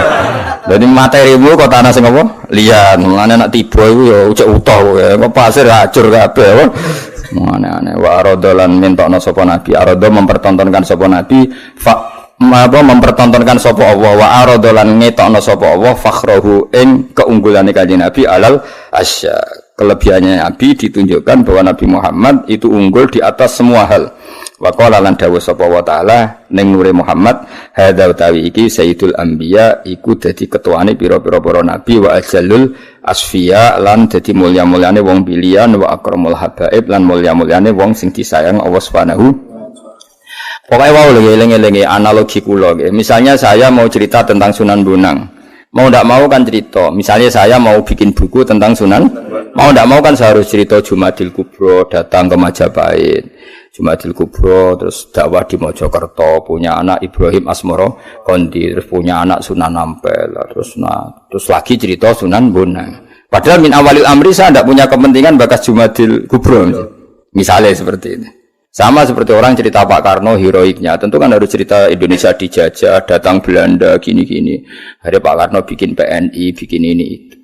Jadi materimu kok tanah sing apa? Liat. Mulane nak tiba iku ya ujek utuh ya. Kok pasir hancur kabeh. Aneh-aneh. Wa aradolan mentokno sapa nabi. Arado mempertontonkan sapa nabi mempertontonkan sapa Allah wa aradolan ngetokno sapa Allah fakhrahu ing keunggulane kanjeng Nabi alal asya. Kelebihannya Nabi ditunjukkan bahwa Nabi Muhammad itu unggul di atas semua hal. Wa qala lan dawuh sapa wa taala ning nure Muhammad hadza utawi iki sayyidul anbiya iku dadi ketuane pira-pira para nabi wa ajallul asfiya lan dadi mulya-mulyane wong pilihan wa akramul habaib lan mulya-mulyane wong sing disayang Allah Subhanahu. Pokoke wae eling-elinge analogi kula nggih. Misalnya saya mau cerita tentang Sunan Bonang. Mau ndak mau kan cerita. Misalnya saya mau bikin buku tentang Sunan, mau ndak mau kan saya harus cerita Jumadil Kubro datang ke Majapahit. Jumadil Kubro terus dakwah di Mojokerto, punya anak Ibrahim Asmoro Kondi, terus punya anak Sunan Ampel, terus lagi cerita Sunan Bonang. Padahal min awalil amri saya tidak punya kepentingan bakas Jumadil Kubro. Misalnya seperti ini. Sama seperti orang cerita Pak Karno heroiknya, tentu kan harus cerita Indonesia dijajah, datang Belanda, gini-gini. Hari Pak Karno bikin PNI, bikin ini itu.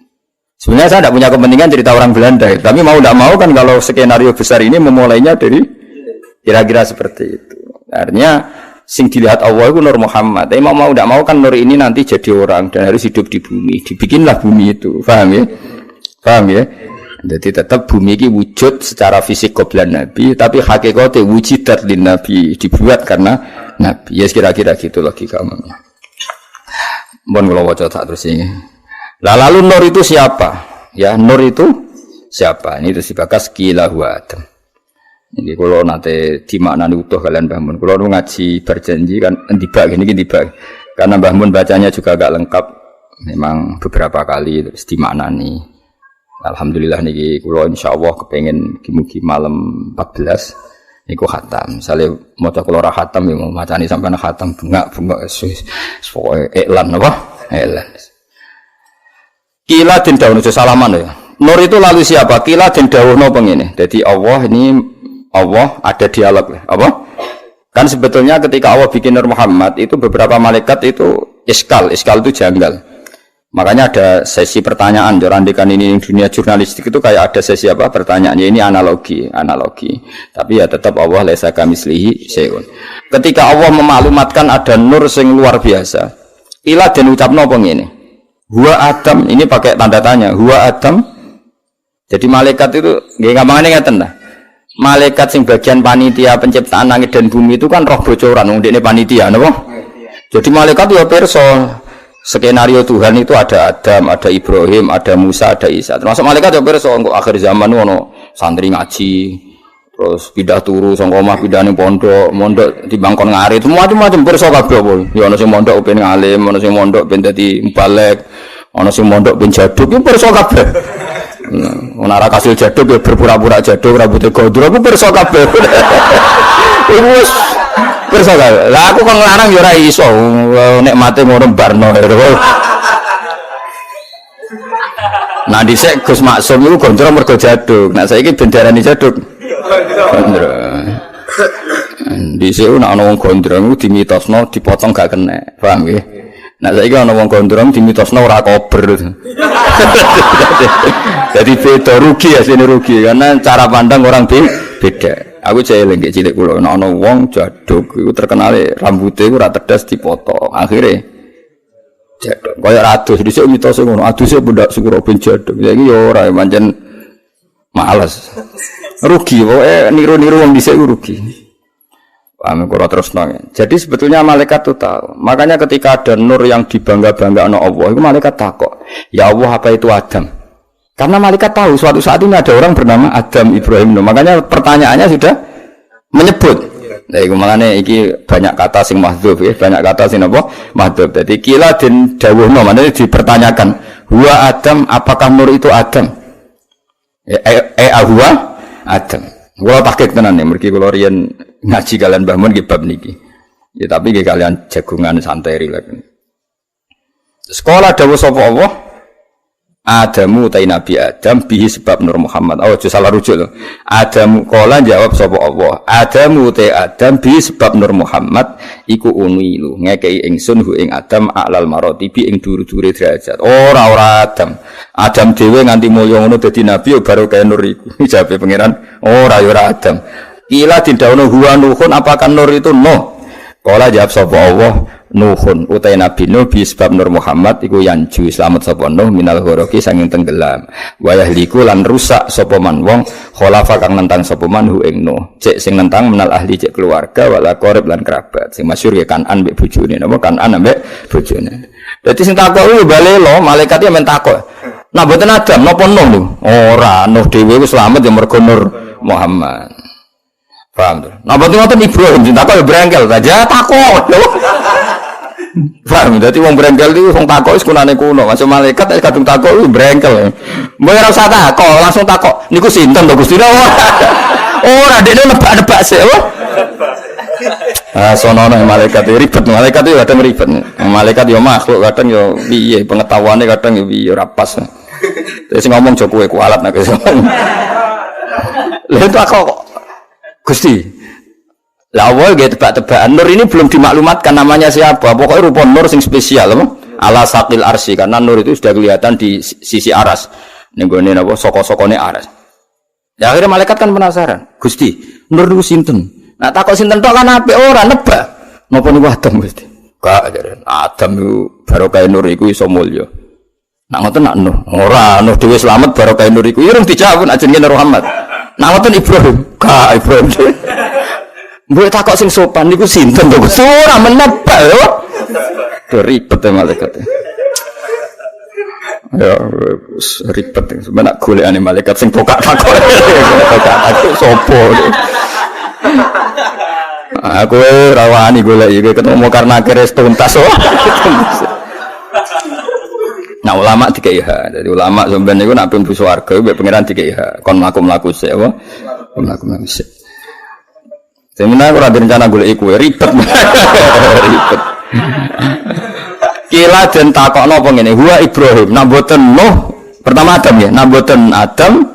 Sebenarnya saya tidak punya kepentingan cerita orang Belanda, tapi mau tidak mau kan kalau skenario besar ini memulainya dari kira-kira seperti itu. Artinya sing dilihat Allah itu Nur Muhammad. Tapi mau tidak mau kan Nur ini nanti jadi orang dan harus hidup di bumi. Dibikinlah bumi itu, paham ya? Paham ya? Jadi tetap bumi ini wujud secara fisik qabla Nabi, tapi hakikatnya wujudat lin Nabi, dibuat karena Nabi. Ya kira-kira gitu logika umumnya. Mohon kula waca tak terus ini. Lah lalu Nur itu siapa? Ya Nur itu siapa? Ini terus dibakas qila huwa Adam. Ini kalau nanti dimaknani utuh kalian Mbah Mun. Kalau ngaji berjanji kan tiba gini tiba. Karena Mbah Mun bacanya juga agak lengkap. Memang beberapa kali terus dimaknani. Alhamdulillah niki kula insyaallah kepengin mugi malam 14 niku khatam. Misale maca kula ora khatam ya mau macani sampean khatam bengak-bengak pokoke iklan apa? Iklan. Kila den dawuh salaman ya. Nur itu lalu siapa? Kila den dawuhno pengene. Jadi Allah ada dialog apa? Kan sebetulnya ketika Allah bikin Nur Muhammad itu beberapa malaikat itu iskal itu janggal. Makanya ada sesi pertanyaan, jorandikan ini dunia jurnalistik itu kayak ada sesi apa pertanyaannya ini analogi. Tapi ya tetap Allah laisa kamislihi syai'un. Ketika Allah memaklumatkan ada nur sing luar biasa, ila den ucapno pengene. Huwa Adam, ini pakai tanda tanya, huwa Adam. Jadi malaikat itu nggih gampangane ngeten ta. Malaikat sing bagian panitia penciptaan langit dan bumi itu kan roh bocoran wong dekne panitia napa? Jadi malaikat ya pirsa skenario Tuhan itu ada Adam, ada Ibrahim, ada Musa, ada Isa. Termasuk malaikat ya pirsa engko akhir zaman ono santri ngaji, terus pindah turu saka omah pindah ning mondok di bangkon ngarit, macam-macam pirsa kabeh apa. Ya ono sing mondok ben ngalim, ono sing mondok ben dadi mubalek, ono sing mondok ben jaduk, ya pirsa kabeh. Ono ora kasil jaduk ya berpura-pura jaduk, rambutnya gondrong, ku pirsa kabeh. Iku wis pirsa kabeh. Lah aku kok nglarang ya ora iso nek mate ngono barno. Nah dhisik Gus Maksum iku gondrong mergo jaduk. Nah saiki ben diarani jaduk. Gondrong. Dhisik nek ana wong gondrong iku dimitosno dipotong gak kena. Paham nggih? Nah saiki ana wong gondrong dimitosno ora kober. Jadi beda rugi asline rugi karena cara pandang orang beda. Aku cek eling cilik kula nek ana wong jaduk iku terkenale rambuté iku ora tedas dipotong. Akhire jaduk kaya adus dhisik mitose ngono. Aduse pendak syukur ben jaduk. Saiki ya ora pancen males. Rugi pokoke niru-niru wong dhisik rugi. Paham kula terusno. Jadi sebetulnya malaikat itu tahu. Makanya ketika ada nur yang dibangga-banggakan Allah, itu malaikat takut. Ya Allah, apa itu Adam? Karena malaikat tahu suatu saat ini ada orang bernama Adam Ibrahim. Makanya pertanyaannya sudah menyebut. Nah, itu makanya iki banyak kata sing mahdzuf ya, banyak kata sing apa? Mahdzuf. Jadi kila den dawuhna maknanya dipertanyakan, "Huwa Adam, apakah nur itu Adam?" Huwa Adam. Kula tahqiq tenan nih, mergi kula riyen ngaji kalian Mbah Mun nggih bab niki. Ya tapi nggih kalian jagungan santai rilek. Sekolah dawuh sapa Allah? Adamu utai Nabi Adam bihi sebab Nur Muhammad. Oh, aja salah rujuk lho. Adamu kala jawab sapa Allah? Adamu utai Adam bihi sebab Nur Muhammad iku unilu ngekei ingsun hu ing Adam a'lal maratibi ing dhuwur-dhuwure derajat. Ora Adam. Adam dhewe nganti mulya ngono dadi nabi ya baru kaya nur iku. Jawabe pangeran, ora ya ora Adam. Ila didhawuhna huwa Nuhun apakah nur itu Nuh? Kala jawab sapa Allah? Nuhun utai Nabi Nuh bi sebab Nur Muhammad iku yanju selamat sapa Nuh minal ghoroki sanging tenggelam. Wa yahliku lan rusak sapa man wong khalafa kang nentang sapa man hu ing Nuh. Cek sing nentang menal ahli cek keluarga wala qarib lan kerabat. Sing masyhur ya Kanan mbek bojone napa Kanan mbek bojone. Dadi sing takok kuwi balelo malaikat men takok. Nah mboten Adam napa Nuh niku? Ora, Nuh dhewe wis selamat ya mergo Nur Muhammad. Paham to? Nah mboten ngoten Ibrahim sing takok ya brengkel saja takok. Paham? Dadi wong brengkel iki wong takok wis kunane kuno. Masuk malaikat wis kadung takok wis brengkel. Mbok ora usah takok, langsung takok. Niku sinten to Gusti? Ora, dekne nebak-nebak sik, apa? Sono malaikat ribet, malaikat itu kadang ribet. Malaikat yo makhluk kadang yo piye pengetahuane kadang yo piye ora pas. Terus ngomong jo kowe kualat nek iso. Lha takok Gusti. Lah awal ge tebak-tebakan nur ini belum dimaklumatkan namanya siapa. Pokoknya rupa nur sing spesial apa? Ala saqil arsy karena nur itu sudah kelihatan di sisi aras. Ning gone napa saka-sakane aras. Ya akhirnya malaikat kan penasaran. Gusti, nur niku sinten? Nah takok sinten tok kan apik ora nebak. Napa niku Adam Gusti? Gak jare. Adam niku barokah nur iku iso mulya. Nak ngoten nak Nuh. Ora, Nuh dhewe slamet barokah nur iku irung dijawab nek jenenge Muhammad. Nak ngoten Ibrahim. Gak Ibrahim. Mbok takok sing sopan niku sinten to Gusti? Ora menebak yo. Ribet malaikat. Ya ribet sebenarnya golekane malaikat sing bokak takok. Bokak takok sapa? Aku rawani golek iki ketemu karena keres tuntas. Nah ulama dikai ha. Jadi ulama sampean niku nek pun swarga mbek pangeran dikai ha. Kon mlaku-mlaku sik apa? Mlaku-mlaku sik. Sebenarnya ora direncana golek iku ribet. Ribet. Kila den takokno apa ngene, huwa Ibrahim, nak mboten Nuh, pertama Adam ya, nak mboten Adam,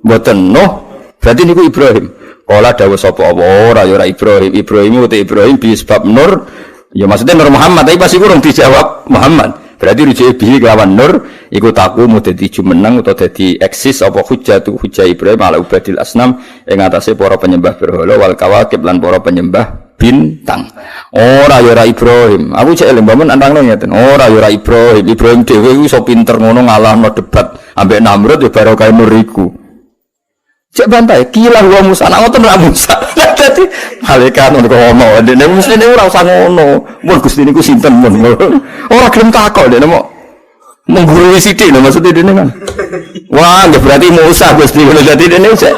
mboten Nuh, berarti niku Ibrahim. Kala dawuh sapa ora ya ora Ibrahim, Ibrahim uti Ibrahim bi sebab Nur, ya maksudnya Nur Muhammad, tapi pasti kurang dijawab Muhammad. Berarti rujuke bihi kelawan Nur, iku takumu dadi jumeneng utawa dadi eksis apa hujjah Ibrahim ala ubadil asnam ing atase para penyembah berhala wal kawakib lan para penyembah bintang. Ora ya ora Ibrahim. Aku cek eling bangun antangno ngeten. Ora ya ora Ibrahim. Ibrahim dhewe iso pinter ngono ngalahno debat ambek Namrud ya barokah nur iku. Cek bantai kila wa Musa. Nek ngoten ra Musa. Dadi malaikat ngono ngono. Dene mesti ora usah ngono. Mun Gusti niku sinten mun. Ora gelem takok dene mok menggurui sithik lho maksud dene kan. Wah, nggih berarti Musa Gusti ngono dadi dene cek.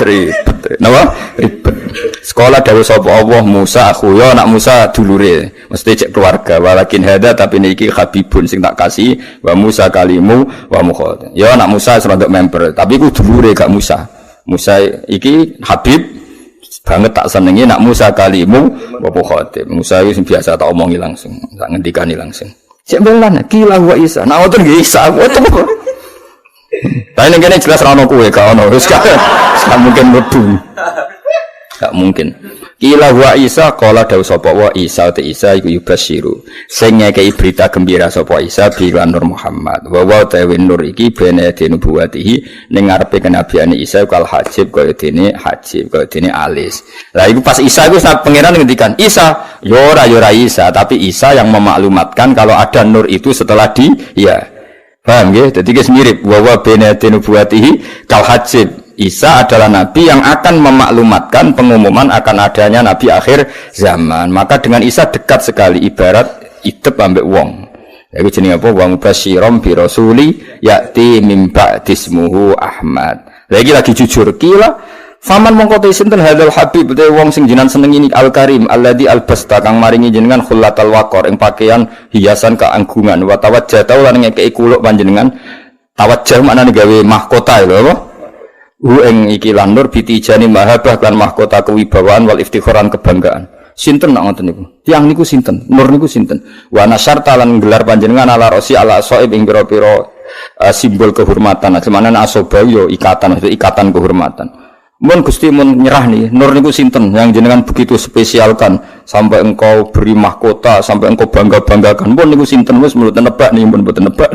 Ribet. Napa? Ribet. Sekolah dawuh sapa Allah Musa akhuya anak Musa dulure. Mesti cek keluarga walakin hada tapi niki habibun sing tak kasih wa Musa kalimu wa mukhad. Ya anak Musa serodok member, tapi ku dulure gak Musa. Musa iki Habib banget tak senengi nak Musa kalimu wa mukhad. Musa iki sing biasa tak omongi langsung, tak ngendikani langsung. Cek belan kila wa Isa. Nah ngoten nggih Isa. Ngoten. Tapi ning kene jelas ra ono kowe gak ono. Wis gak mungkin mlebu. Gak mungkin. Kila wa Isa qala dawu sapa wa Isa te Isa iku yubasyiru. Sing ngekeki berita gembira sapa Isa bi Nur Muhammad. Wa wa ta'wi nur iki bene nubuwatihi ning ngarepe kenabiane Isa kal hajib kaya dene hajib kaya dene alis. Lah iku pas Isa iku pangeran ngendikan Isa, yo ora Isa, tapi Isa yang memaklumatkan kalau ada nur itu setelah dia. Paham nggih? Dadi guys mirip wa wa bene nubuwatihi kal hajib. Isa adalah nabi yang akan memaklumatkan pengumuman akan adanya nabi akhir zaman. Maka dengan Isa dekat sekali ibarat idep ambek wong. Iku jenenge apa? Wa mubasyiram bi rasuli ya'ti min ba'di ismuhu Ahmad. Lagi jujur kila faman mongko te sinten hadzal habib te wong sing jenengan seneng ini al karim alladzi albasta kang maringi jenengan khullatal waqar ing pakaian hiasan keanggungan wa tawajjah lan ngekeki kuluk panjenengan. Tawajjah maknane gawe mahkota lho apa? Ing iki lan nur bitijani mahabah lan mahkota kewibawaan wal iftikharan kebanggaan. Sinten nak ngoten niku? Tiang niku sinten? Nur niku sinten? Wa nasyarta lan gelar panjenengan ala rosi ala soib ing pira-pira simbol kehormatan. Semana asoba yo ikatan, itu ikatan kehormatan. Mun Gusti mun nyerah nih, nur niku sinten yang jenengan begitu spesialkan sampai engkau beri mahkota, sampai engkau bangga-banggakan. Mun niku sinten wis mboten nebak nih, mun mboten nebak.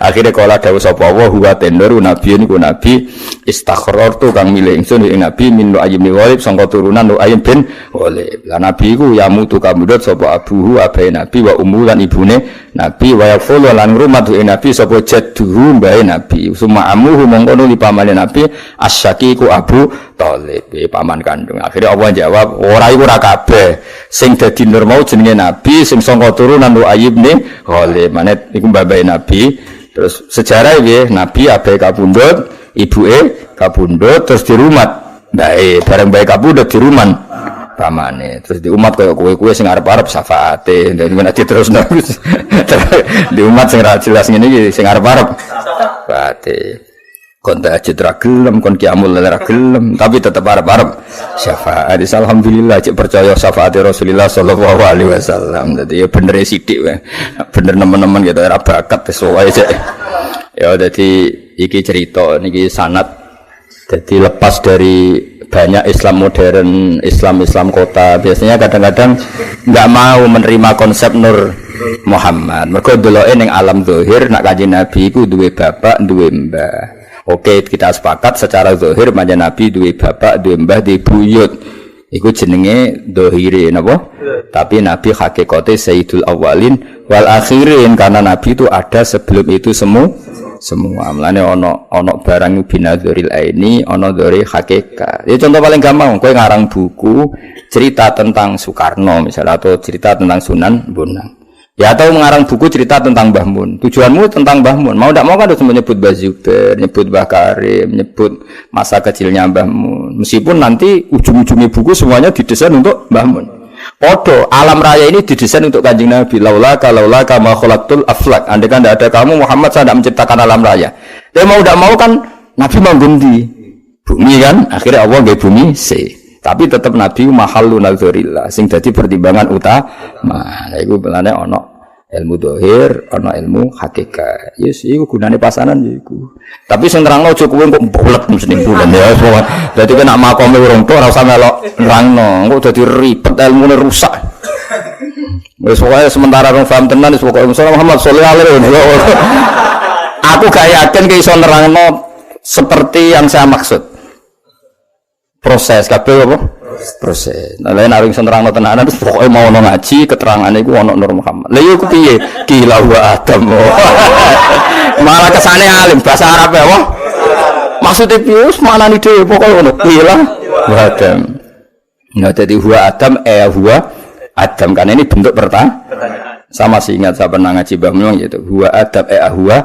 Akhirnya kala dawuh sapa wa huwa tendur nabi niku nabi istakhrartu kang milih ingsun ing nabi min Nu'aym bin Walid sangka turunan Nu'aym bin Walid. Lah nabi iku yamutu kamudut sapa abuhu abahe nabi wa ummu lan ibune nabi wa yaqulu lan ngrumat ing nabi sapa jadduhu mbae nabi. Suma amuhu mongko nuli pamane nabi asyaki ku Abu Thalib paman kandung. Akhirnya Allah jawab ora iku ora kabeh sing dadi nur mau jenenge nabi sing sangka turunan Nu'aym bin Walid manet iku babahe nabi. Terus sejarah nggih nabi abahe kabundut ibuke kabundut terus dirumat bae bareng bae kabundut diruman pamane terus di umat kaya kowe sing arep-arep syafaate dadi nek diterusno di umat sing ra jelas ngene iki sing arep-arep syafaate kon tahajud ra gelem kon qiyamul lail ra gelem tapi tetep arep-arep syafaat. Alhamdulillah cek percaya syafaate Rasulullah sallallahu alaihi wasallam. Dadi ya bener sithik wae. Bener nemen-nemen gitu ora bakat wis wae cek. Ya dadi iki cerita niki sanad. Dadi lepas dari banyak Islam modern, Islam kota biasanya kadang-kadang enggak mau menerima konsep Nur Muhammad. Mergo deloke ning alam zahir nak Kanjeng Nabi iku duwe bapak, duwe mbah. Oke, kita sepakat secara zahir manjen Nabi duwe bapak, duwe mbah, duwe buyut. Iku jenenge zahire napa? Tapi Nabi hakikate Sayyidul Awwalin wal Akhirin karena Nabi itu ada sebelum itu semua. Mulane ana barang binadzuril aini, ana dzuri hakikat. Ya contoh paling gampang, kowe ngarang buku cerita tentang Soekarno misalnya atau cerita tentang Sunan Bonang. Ya atau mengarang buku cerita tentang Mbah Mun. Tujuanmu tentang Mbah Mun. Mau tidak mau kan harus menyebut Mbah Zubair, menyebut Mbah Karim, menyebut masa kecilnya Mbah Mun. Meskipun nanti ujung-ujungnya buku semuanya didesain untuk Mbah Mun. Podo, alam raya ini didesain untuk Kanjeng Nabi. Laulaka ma khalaqtul aflak. Andai kan tidak ada kamu Muhammad saya tidak menciptakan alam raya. Dia mau tidak mau kan Nabi mau ganti bumi kan. Akhirnya Allah nggih bumi se. Tapi tetap Nabi mahallun nadzurillah sing dadi pertimbangan utama. Nah iku belane ana ilmu zahir, ana ilmu hakikat. Yes, iku gunane pasanan iku. Tapi sing nerangno aja kowe kok bulet mesti bulan ya. Dadi kena makome urung tok ora usah melok nerangno, engko dadi ribet ilmune rusak. Wis wae sementara rong paham tenan wis pokoke Muhammad sallallahu alaihi wasallam. Aku gak yakin ke iso nerangno seperti yang saya maksud. Proses kabeh apa? Proses. Nah, lain areng senterangno tenanan terus pokoke mau ono ngaji keterangane iku ono Nur Muhammad. Lha iku piye? Gila wa Adam. Malah kesane alim bahasa Arab ya, wah. Maksudnya piye? Manani dhewe pokoke ngono. Gila wa Adam. Nah, jadi huwa Adam huwa Adam kan ini bentuk pertanyaan. Sama sih ingat saya pernah ngaji Mbah Mun gitu. Huwa Adam huwa